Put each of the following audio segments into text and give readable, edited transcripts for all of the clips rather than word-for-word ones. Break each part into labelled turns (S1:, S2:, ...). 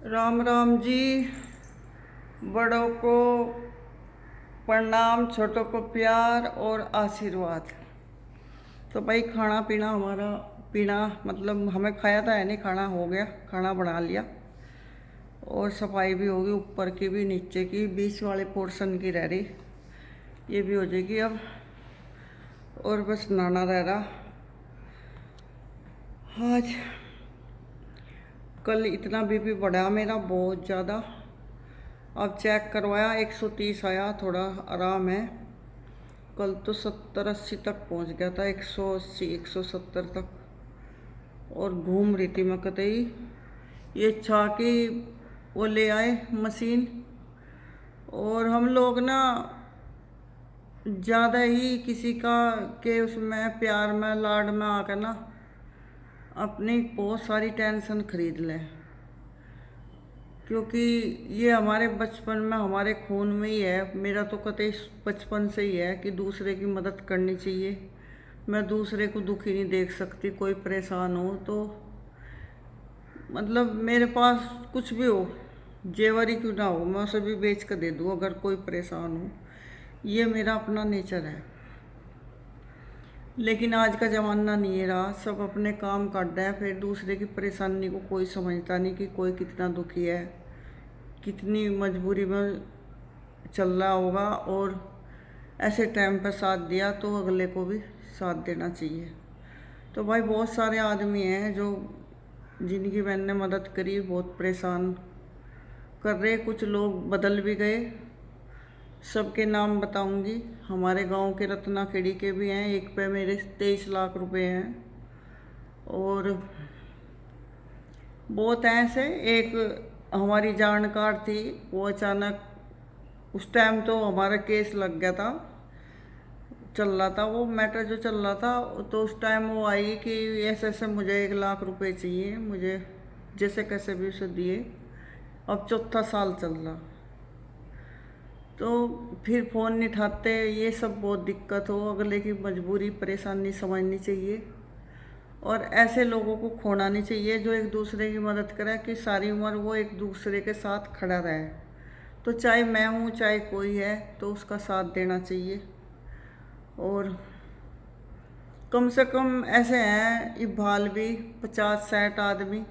S1: राम राम जी। बड़ों को प्रणाम, छोटों को प्यार और आशीर्वाद। तो भाई खाना पीना हमारा पीना मतलब हमें खाया तो है नहीं, खाना हो गया, खाना बना लिया और सफाई भी होगी, ऊपर की भी नीचे की, बीच वाले पोर्शन की रह रही, ये भी हो जाएगी अब। और बस नहाना रह रहा। आज कल इतना बीपी बढ़ा मेरा बहुत ज़्यादा। अब चेक करवाया 130 आया, थोड़ा आराम है। कल तो 70-80 तक पहुंच गया था, 180-170 तक। और घूम रही थी मैं कतई। ये अच्छा कि वो ले आए मशीन। और हम लोग ना ज़्यादा ही किसी का के उसमें प्यार में लाड में आकर ना अपनी बहुत सारी टेंशन खरीद लें, क्योंकि ये हमारे बचपन में हमारे खून में ही है। मेरा तो कतई बचपन से ही है कि दूसरे की मदद करनी चाहिए। मैं दूसरे को दुखी नहीं देख सकती, कोई परेशान हो तो मतलब मेरे पास कुछ भी हो, जेवर ही क्यों ना हो, मैं उसे भी बेच कर दे दूँ अगर कोई परेशान हो। ये मेरा अपना नेचर है। लेकिन आज का ज़माना नहीं रहा, सब अपने काम काट रहा है, फिर दूसरे की परेशानी को कोई समझता नहीं कि कोई कितना दुखी है, कितनी मजबूरी में चल रहा होगा। और ऐसे टाइम पर साथ दिया तो अगले को भी साथ देना चाहिए। तो भाई बहुत सारे आदमी हैं जो जिनकी मैंने मदद करी, बहुत परेशान कर रहे, कुछ लोग बदल भी गए। सबके नाम बताऊंगी। हमारे गांव के रत्ना खेड़ी के भी हैं, एक पे मेरे 23 लाख रुपए हैं। और बहुत ऐसे एक हमारी जानकार थी, वो अचानक उस टाइम तो हमारा केस लग गया था, चल रहा था वो मैटर जो चल रहा था, तो उस टाइम वो आई कि ऐसे ऐसे मुझे 1 लाख रुपए चाहिए, मुझे जैसे कैसे भी उसे दिए। अब चौथा साल चल रहा, तो फिर फ़ोन नहीं उठाते। ये सब बहुत दिक्कत हो, अगले की मजबूरी परेशानी समझनी चाहिए। और ऐसे लोगों को खोना नहीं चाहिए जो एक दूसरे की मदद करे, कि सारी उम्र वो एक दूसरे के साथ खड़ा रहे। तो चाहे मैं हूँ चाहे कोई है, तो उसका साथ देना चाहिए। और कम से कम ऐसे हैं इबाल भी 50-60 आदमी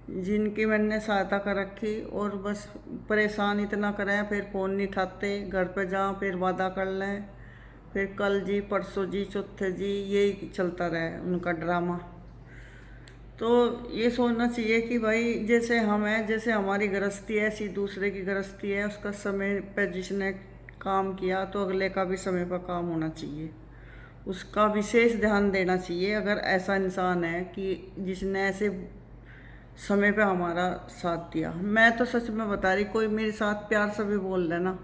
S1: जिनकी मैंने सहायता कर रखी, और बस परेशान इतना करें, फिर फ़ोन नहीं उठाते, घर पे जाओ फिर वादा कर लें, फिर कल जी परसों जी चौथे जी, यही चलता रहे उनका ड्रामा। तो ये सोचना चाहिए कि भाई जैसे हम हैं, जैसे हमारी गृहस्थी है, ऐसी दूसरे की गृहस्थी है। उसका समय पर जिसने काम किया तो अगले का भी समय पर काम होना चाहिए, उसका विशेष ध्यान देना चाहिए। अगर ऐसा इंसान है कि जिसने ऐसे समय पे हमारा साथ दिया, मैं तो सच में बता रही, कोई मेरे साथ प्यार से भी बोल देना,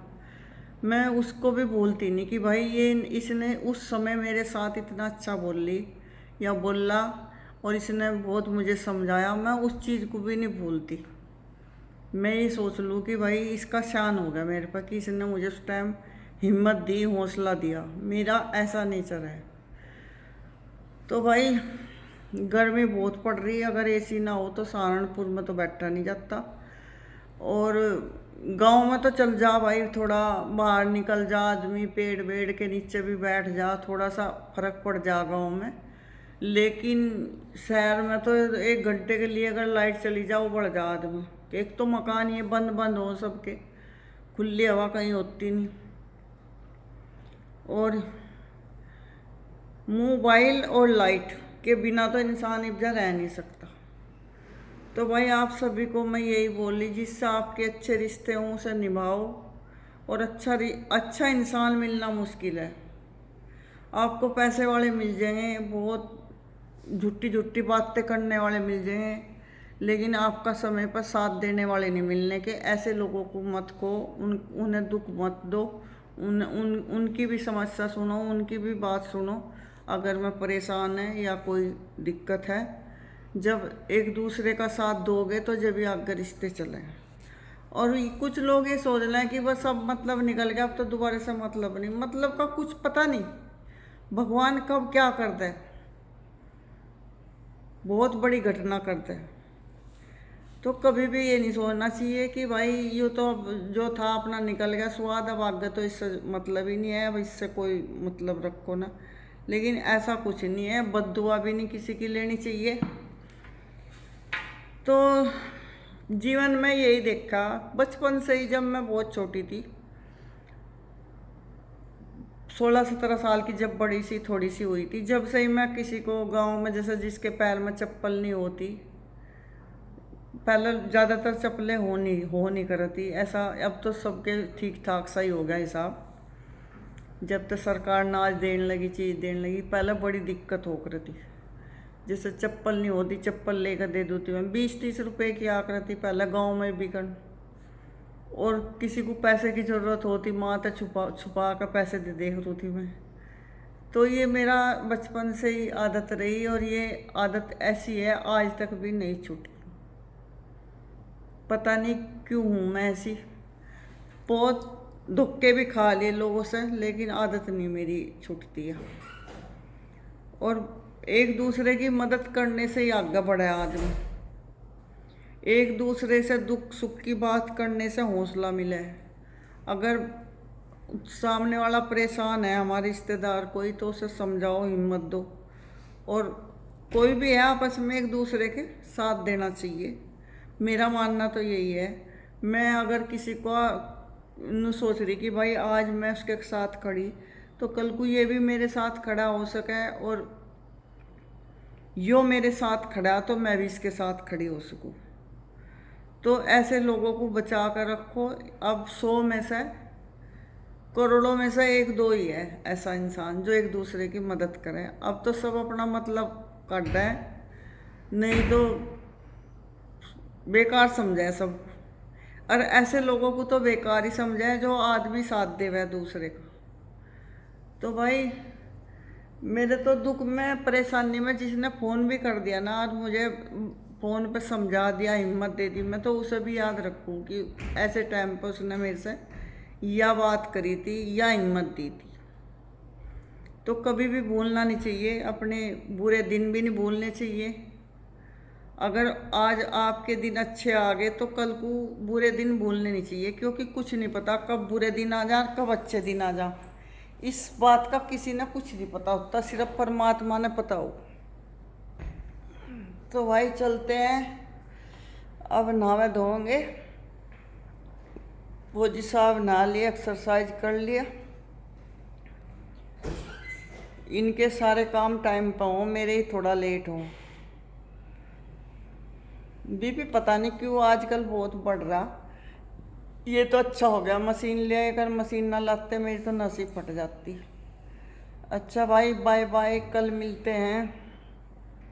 S1: मैं उसको भी बोलती नहीं कि भाई ये इसने उस समय मेरे साथ इतना अच्छा बोल ली या बोला, और इसने बहुत मुझे समझाया, मैं उस चीज़ को भी नहीं भूलती। मैं ये सोच लूँ कि भाई इसका शान हो गया मेरे पर कि इसने मुझे उस टाइम हिम्मत दी, हौसला दिया। मेरा ऐसा नेचर है। तो भाई गर्मी बहुत पड़ रही है, अगर एसी ना हो तो सहारनपुर में तो बैठा नहीं जाता। और गांव में तो चल जा भाई, थोड़ा बाहर निकल जा आदमी, पेड़ वेड़ के नीचे भी बैठ जा, थोड़ा सा फर्क पड़ जा गांव में। लेकिन शहर में तो 1 घंटे के लिए अगर लाइट चली जाओ बढ़ जा आदमी। एक तो मकान ये बंद बंद हो सबके, खुली हवा कहीं होती नहीं। और मोबाइल और लाइट के बिना तो इंसान इधर रह नहीं सकता। तो भाई आप सभी को मैं यही बोली, जिससे आपके अच्छे रिश्ते हों उसे निभाओ। और अच्छा इंसान मिलना मुश्किल है। आपको पैसे वाले मिल जाएंगे, बहुत झूठी झूठी बातें करने वाले मिल जाएंगे, लेकिन आपका समय पर साथ देने वाले नहीं मिलने के। ऐसे लोगों को मत खो, उन्हें दुख मत दो। उनकी भी समस्या सुनो, उनकी भी बात सुनो। अगर मैं परेशान है या कोई दिक्कत है, जब एक दूसरे का साथ दोगे तो जब भी आगे रिश्ते चले। और कुछ लोग ये सोच रहे हैं कि बस अब मतलब निकल गया, अब तो दोबारा से मतलब नहीं, मतलब का कुछ पता नहीं, भगवान कब क्या करता है, बहुत बड़ी घटना करता है। तो कभी भी ये नहीं सोचना चाहिए कि भाई ये तो अब जो था अपना निकल गया स्वाद, अब आगे तो इससे मतलब ही नहीं है, अब इससे कोई मतलब रखो ना। लेकिन ऐसा कुछ नहीं है, बद्दुआ भी नहीं किसी की लेनी चाहिए। तो जीवन में यही देखा बचपन से ही, जब मैं बहुत छोटी थी, 16-17 साल की, जब बड़ी सी थोड़ी सी हुई थी, जब से ही मैं किसी को गांव में, जैसे जिसके पैर में चप्पल नहीं होती, पहले ज़्यादातर चप्पलें हो नहीं करती ऐसा, अब तो सबके ठीक ठाक सा ही हो गया हिसाब। जब तक सरकार नाज देने लगी, चीज़ देने लगी, पहले बड़ी दिक्कत हो कर थी। जैसे चप्पल नहीं होती, चप्पल लेकर दे देती मैं, 20-30 रुपए की आ करती पहले गांव में बिकन। और किसी को पैसे की ज़रूरत होती, माँ तो छुपा छुपा कर पैसे दे देती थी मैं। तो ये मेरा बचपन से ही आदत रही, और ये आदत ऐसी है आज तक भी नहीं छूटी। पता नहीं क्यों हूँ मैं ऐसी, बहुत धक्के भी खा लिए लोगों से, लेकिन आदत नहीं मेरी छूटती है। और एक दूसरे की मदद करने से ही आगे बढ़ा है आदमी, एक दूसरे से दुख सुख की बात करने से हौसला मिला है। अगर सामने वाला परेशान है, हमारे रिश्तेदार कोई, तो उसे समझाओ, हिम्मत दो। और कोई भी है, आपस में एक दूसरे के साथ देना चाहिए, मेरा मानना तो यही है। मैं अगर किसी को सोच रही कि भाई आज मैं उसके साथ खड़ी, तो कल को ये भी मेरे साथ खड़ा हो सके, और यो मेरे साथ खड़ा तो मैं भी इसके साथ खड़ी हो सकूं। तो ऐसे लोगों को बचा कर रखो। अब 100 में से, करोड़ों में से 1-2 ही है ऐसा इंसान जो एक दूसरे की मदद करे। अब तो सब अपना मतलब काट रहे हैं, नहीं तो बेकार समझे सब। और ऐसे लोगों को तो बेकार ही समझे जो आदमी साथ दे वह दूसरे का। तो भाई मेरे तो दुख में, परेशानी में जिसने फ़ोन भी कर दिया ना, आज मुझे फ़ोन पे समझा दिया, हिम्मत दे दी, मैं तो उसे भी याद रखूँ कि ऐसे टाइम पर उसने मेरे से या बात करी थी या हिम्मत दी थी। तो कभी भी भूलना नहीं चाहिए, अपने बुरे दिन भी नहीं भूलने चाहिए। अगर आज आपके दिन अच्छे आ गए तो कल को बुरे दिन भूलने नहीं चाहिए, क्योंकि कुछ नहीं पता कब बुरे दिन आ जा, कब अच्छे दिन आ जा। इस बात का किसी ने कुछ नहीं पता होता, सिर्फ परमात्मा ने पता हो। तो भाई चलते हैं, अब नहावे धोएंगे। फौजी साहब नहा लिए, एक्सरसाइज कर लिया, इनके सारे काम टाइम पर हों, मेरे ही थोड़ा लेट हों। बीपी पता नहीं क्यों आजकल बहुत बढ़ रहा। ये तो अच्छा हो गया मशीन ले, अगर मशीन ना लाते मेरी तो नस ही फट जाती। अच्छा भाई, बाय बाय, कल मिलते हैं।